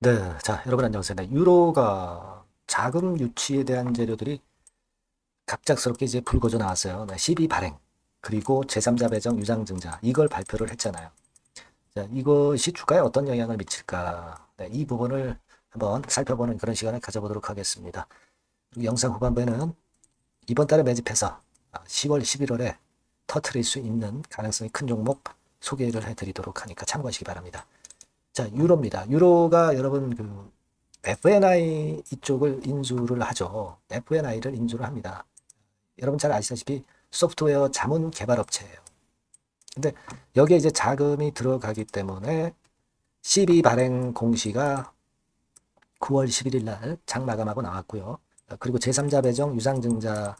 네, 자, 여러분 안녕하세요. 네, 유로가 자금 유치에 대한 재료들이 갑작스럽게 이제 불거져 나왔어요. 네, 12 발행, 그리고 제3자 배정 유상증자, 이걸 발표를 했잖아요. 자, 이것이 주가에 어떤 영향을 미칠까? 네, 이 부분을 한번 살펴보는 그런 시간을 가져보도록 하겠습니다. 그리고 영상 후반부에는 이번 달에 매집해서 10월, 11월에 터트릴 수 있는 가능성이 큰 종목 소개를 해드리도록 하니까 참고하시기 바랍니다. 자, 유로입니다. 유로가 여러분 FNI 이쪽을 인수를 하죠. FNI를 인수를 합니다. 여러분 잘 아시다시피 소프트웨어 자문 개발 업체예요. 근데 여기에 이제 자금이 들어가기 때문에 CB 발행 공시가 9월 11일 날 장마감하고 나왔고요. 그리고 제3자 배정 유상증자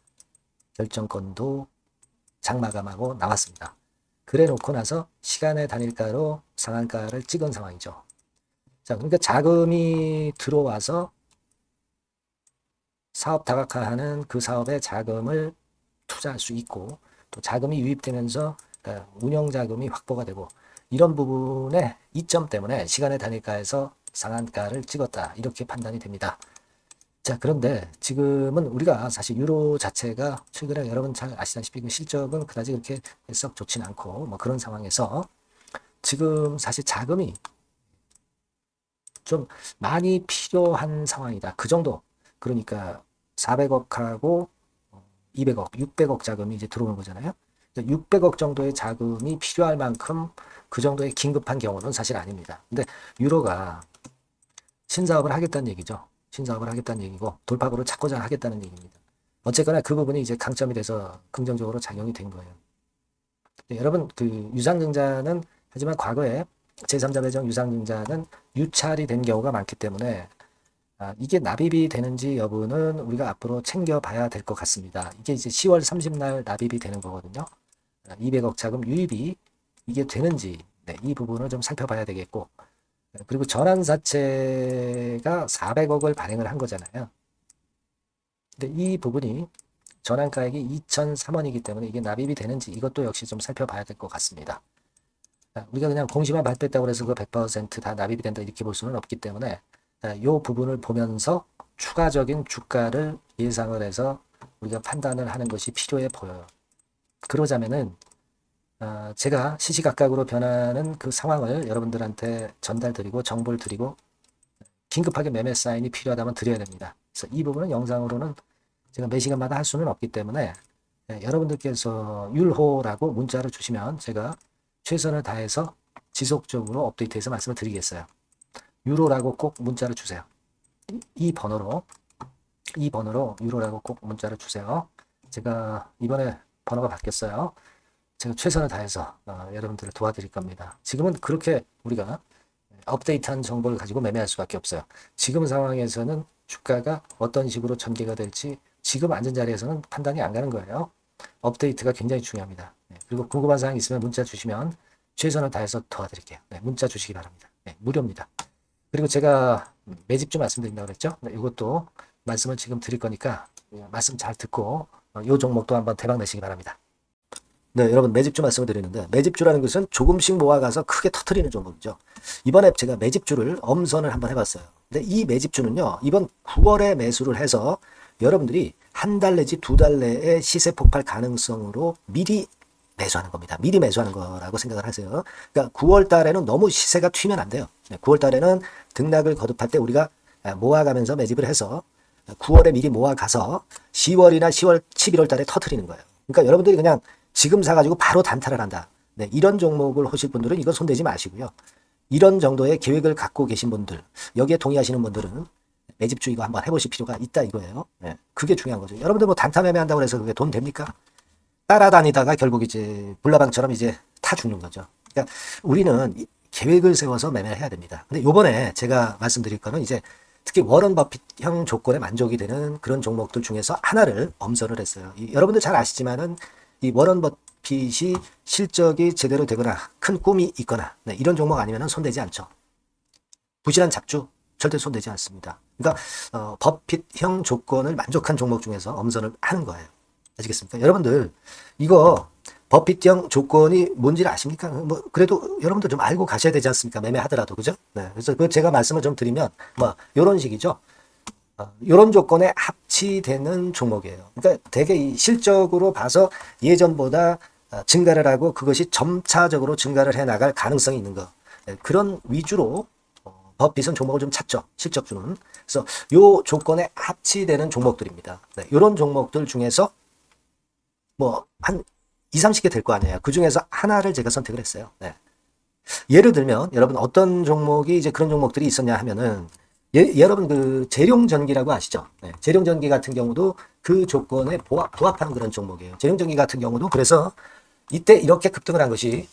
결정권도 장마감하고 나왔습니다. 그래 놓고 나서 시간의 단일가로 상한가를 찍은 상황이죠. 자, 그러니까 자금이 들어와서 사업 다각화하는 그 사업에 자금을 투자할 수 있고 또 자금이 유입되면서 운영 자금이 확보가 되고 이런 부분의 이점 때문에 시간의 단일가에서 상한가를 찍었다 이렇게 판단이 됩니다. 자, 그런데 지금은 우리가 사실 유로 자체가 최근에 여러분 잘 아시다시피 그 실적은 그다지 그렇게 썩 좋진 않고 뭐 그런 상황에서 지금 사실 자금이 좀 많이 필요한 상황이다. 그 정도. 그러니까 400억하고 200억, 600억 자금이 이제 들어오는 거잖아요. 600억 정도의 자금이 필요할 만큼 그 정도의 긴급한 경우는 사실 아닙니다. 근데 유로가 신사업을 하겠다는 얘기죠. 신사업을 하겠다는 얘기고 돌파구를 찾고자 하겠다는 얘기입니다. 어쨌거나 그 부분이 이제 강점이 돼서 긍정적으로 작용이 된 거예요. 네, 여러분 그 유상증자는 하지만 과거에 제3자 배정 유상증자는 유찰이 된 경우가 많기 때문에 이게 납입이 되는지 여부는 우리가 앞으로 챙겨봐야 될 것 같습니다. 이게 이제 10월 30날 납입이 되는 거거든요. 200억 자금 유입이 이게 되는지 네, 이 부분을 좀 살펴봐야 되겠고 그리고 전환사채가 400억을 발행을 한 거잖아요. 근데 이 부분이 전환가액이 2,003원이기 때문에 이게 납입이 되는지 이것도 역시 좀 살펴봐야 될 것 같습니다. 우리가 그냥 공시만 발표했다고 해서 그 100%다 납입이 된다 이렇게 볼 수는 없기 때문에 이 부분을 보면서 추가적인 주가를 예상을 해서 우리가 판단을 하는 것이 필요해 보여요. 그러자면은 제가 시시각각으로 변하는 그 상황을 여러분들한테 전달드리고 정보를 드리고 긴급하게 매매 사인이 필요하다면 드려야 됩니다. 그래서 이 부분은 영상으로는 제가 매 시간마다 할 수는 없기 때문에 여러분들께서 율호라고 문자를 주시면 제가 최선을 다해서 지속적으로 업데이트해서 말씀을 드리겠어요. 유로라고 꼭 문자를 주세요. 이 번호로 유로라고 꼭 문자를 주세요. 제가 이번에 번호가 바뀌었어요. 제가 최선을 다해서 여러분들을 도와드릴 겁니다. 지금은 그렇게 우리가 업데이트한 정보를 가지고 매매할 수밖에 없어요. 지금 상황에서는 주가가 어떤 식으로 전개가 될지 지금 앉은 자리에서는 판단이 안 가는 거예요. 업데이트가 굉장히 중요합니다. 네, 그리고 궁금한 사항 있으면 문자 주시면 최선을 다해서 도와드릴게요. 네, 문자 주시기 바랍니다. 네, 무료입니다. 그리고 제가 매집주 말씀드린다고 그랬죠? 네, 이것도 말씀을 지금 드릴 거니까 말씀 잘 듣고 이 종목도 한번 대박 내시기 바랍니다. 네, 여러분 매집주 말씀을 드리는데 매집주라는 것은 조금씩 모아가서 크게 터트리는 종목이죠. 이번에 제가 매집주를 엄선을 한번 해봤어요. 근데 이 매집주는요, 이번 9월에 매수를 해서 여러분들이 한 달 내지 두 달 내에 시세 폭발 가능성으로 미리 매수하는 겁니다. 미리 매수하는 거라고 생각을 하세요. 그러니까 9월 달에는 너무 시세가 튀면 안 돼요. 9월 달에는 등락을 거듭할 때 우리가 모아가면서 매집을 해서 9월에 미리 모아가서 10월이나 10월, 11월 달에 터트리는 거예요. 그러니까 여러분들이 그냥 지금 사가지고 바로 단타를 한다. 네, 이런 종목을 하실 분들은 이거 손대지 마시고요. 이런 정도의 계획을 갖고 계신 분들, 여기에 동의하시는 분들은 매집주 이거 한번 해보실 필요가 있다 이거예요. 네, 그게 중요한 거죠. 여러분들 뭐 단타 매매한다고 해서 그게 돈 됩니까? 따라다니다가 결국 이제 불나방처럼 이제 타 죽는 거죠. 그러니까 우리는 계획을 세워서 매매를 해야 됩니다. 근데 요번에 제가 말씀드릴 거는 이제 특히 워런 버핏형 조건에 만족이 되는 그런 종목들 중에서 하나를 엄선을 했어요. 여러분들 잘 아시지만은 이 워런 버핏이 실적이 제대로 되거나 큰 꿈이 있거나 네, 이런 종목 아니면 손대지 않죠. 부실한 잡주 절대 손대지 않습니다. 그러니까 버핏형 조건을 만족한 종목 중에서 엄선을 하는 거예요. 아시겠습니까? 여러분들 이거 버핏형 조건이 뭔지를 아십니까? 뭐 그래도 여러분들 좀 알고 가셔야 되지 않습니까? 매매하더라도 그죠? 네. 그래서 그 제가 말씀을 좀 드리면 뭐 이런 식이죠. 이런 조건에 합치되는 종목이에요. 그러니까 되게 이 실적으로 봐서 예전보다 증가를 하고 그것이 점차적으로 증가를 해 나갈 가능성이 있는 거. 네, 그런 위주로 버핏은 종목을 좀 찾죠. 실적주는. 그래서 요 조건에 합치되는 종목들입니다. 네, 이런 종목들 중에서 뭐 한 2, 30개 될 거 아니에요. 그 중에서 하나를 제가 선택을 했어요. 네. 예를 들면 여러분 어떤 종목이 이제 그런 종목들이 있었냐 하면은 여러분 그 재룡전기라고 아시죠? 네. 재룡전기 같은 경우도 그 조건에 부합하는 그런 종목이에요. 재룡전기 같은 경우도 그래서 이때 이렇게 급등을 한 것이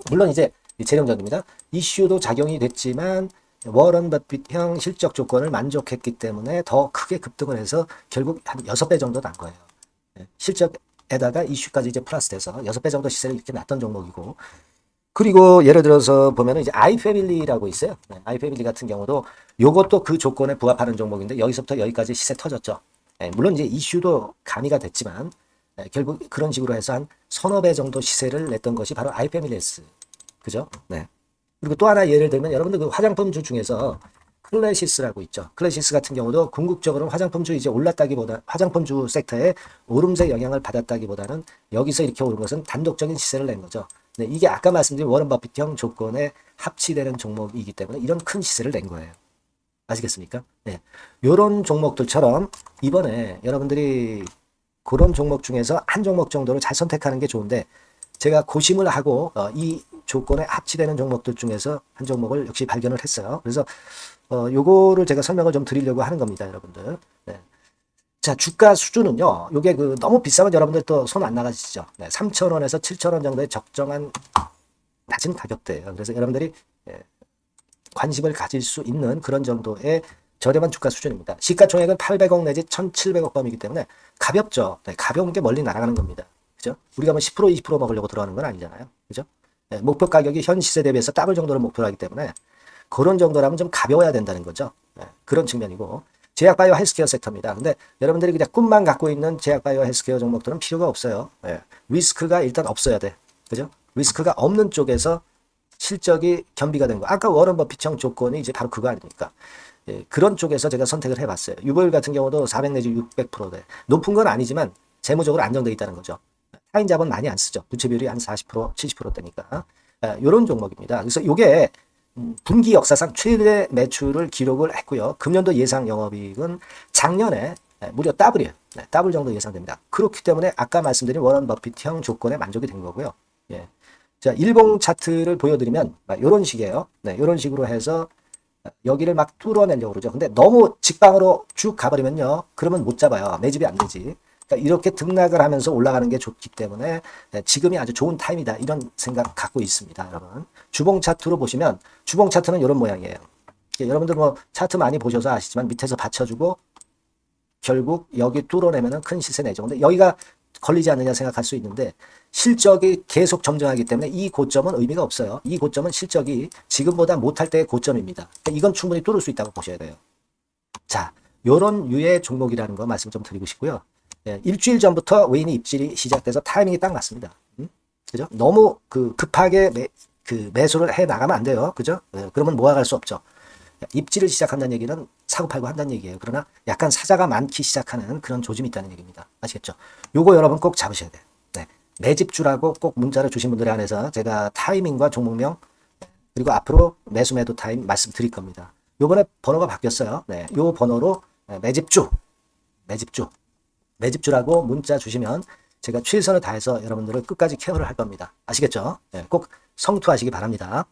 물론 이제 재룡전기입니다. 이슈도 작용이 됐지만 워런 버핏형 실적 조건을 만족했기 때문에 더 크게 급등을 해서 결국 한 6배 정도 난 거예요. 네. 실적에다가 이슈까지 이제 플러스 돼서 6배 정도 시세를 이렇게 놨던 종목이고 그리고 예를 들어서 보면은 이제 아이패밀리라고 있어요. 네, 아이패밀리 같은 경우도 요것도 그 조건에 부합하는 종목인데 여기서부터 여기까지 시세 터졌죠. 네, 물론 이제 이슈도 가미가 됐지만 결국 그런 식으로 해서 한 서너 배 정도 시세를 냈던 것이 바로 아이패밀리스. 그죠? 네. 그리고 또 하나 예를 들면 여러분들 그 화장품주 중에서 클래시스라고 있죠. 클래시스 같은 경우도 궁극적으로 화장품주 이제 올랐다기보다 화장품주 섹터에 오름세 영향을 받았다기보다는 여기서 이렇게 오른 것은 단독적인 시세를 낸 거죠. 네, 이게 아까 말씀드린 워런 버핏형 조건에 합치되는 종목이기 때문에 이런 큰 시세를 낸 거예요. 아시겠습니까? 네. 요런 종목들처럼 이번에 여러분들이 그런 종목 중에서 한 종목 정도를 잘 선택하는 게 좋은데 제가 고심을 하고 이 조건에 합치되는 종목들 중에서 한 종목을 역시 발견을 했어요. 그래서 요거를 제가 설명을 좀 드리려고 하는 겁니다, 여러분들. 네. 자, 주가 수준은요. 요게 그 너무 비싸면 여러분들 또 손 안 나가시죠. 네, 3,000원에서 7,000원 정도의 적정한 낮은 가격대예요. 그래서 여러분들이 관심을 가질 수 있는 그런 정도의 저렴한 주가 수준입니다. 시가총액은 800억 내지 1,700억 범이기 때문에 가볍죠. 네, 가벼운 게 멀리 날아가는 겁니다. 그죠? 우리가 뭐 10%, 20% 먹으려고 들어가는 건 아니잖아요. 그죠? 네, 목표 가격이 현 시세 대비해서 더블 정도를 목표로 하기 때문에 그런 정도라면 좀 가벼워야 된다는 거죠. 네, 그런 측면이고 제약바이오 헬스케어 섹터입니다. 근데 여러분들이 그냥 꿈만 갖고 있는 제약바이오 헬스케어 종목들은 필요가 없어요. 네, 리스크가 일단 없어야 돼. 그죠? 리스크가 없는 쪽에서 실적이 겸비가 된 거. 아까 워런 버핏형 조건이 이제 바로 그거 아닙니까? 예, 그런 쪽에서 제가 선택을 해봤어요. 유보율 같은 경우도 400 내지 600%대. 높은 건 아니지만 재무적으로 안정되어 있다는 거죠. 타인 자본 많이 안 쓰죠. 부채 비율이 한 40%, 70%대니까. 이런 종목입니다. 그래서 이게 분기 역사상 최대 매출을 기록을 했고요. 금년도 예상 영업이익은 작년에 무려 더블이에요. 네, 더블 정도 예상됩니다. 그렇기 때문에 아까 말씀드린 워런 버핏형 조건에 만족이 된 거고요. 예. 자, 일봉 차트를 보여드리면 이런 식이에요. 네, 이런 식으로 해서 여기를 막 뚫어내려고 그러죠. 근데 너무 직방으로 쭉 가버리면요. 그러면 못 잡아요. 매집이 안 되지. 그러니까 이렇게 등락을 하면서 올라가는 게 좋기 때문에 지금이 아주 좋은 타임이다. 이런 생각 갖고 있습니다. 여러분. 주봉 차트로 보시면 주봉 차트는 이런 모양이에요. 여러분들 뭐 차트 많이 보셔서 아시지만 밑에서 받쳐주고 결국 여기 뚫어내면 큰 시세 내죠. 근데 여기가 걸리지 않느냐 생각할 수 있는데 실적이 계속 점증하기 때문에 이 고점은 의미가 없어요. 이 고점은 실적이 지금보다 못할 때의 고점입니다. 그러니까 이건 충분히 뚫을 수 있다고 보셔야 돼요. 자, 요런 유의 종목이라는 거 말씀 좀 드리고 싶고요. 예, 일주일 전부터 외인이 입질이 시작돼서 타이밍이 딱 맞습니다. 그죠? 너무 급하게 매수를 해 나가면 안 돼요. 그죠? 예, 그러면 모아갈 수 없죠. 입지를 시작한다는 얘기는 사고팔고 한다는 얘기예요. 그러나 약간 사자가 많기 시작하는 그런 조짐이 있다는 얘기입니다. 아시겠죠? 요거 여러분 꼭 잡으셔야 돼요. 네. 매집주라고 꼭 문자를 주신 분들에 한해서 제가 타이밍과 종목명 그리고 앞으로 매수 매도 타임 말씀드릴 겁니다. 요번에 번호가 바뀌었어요. 네. 요 번호로 매집주라고 문자 주시면 제가 최선을 다해서 여러분들을 끝까지 케어를 할 겁니다. 아시겠죠? 네. 꼭 성투하시기 바랍니다.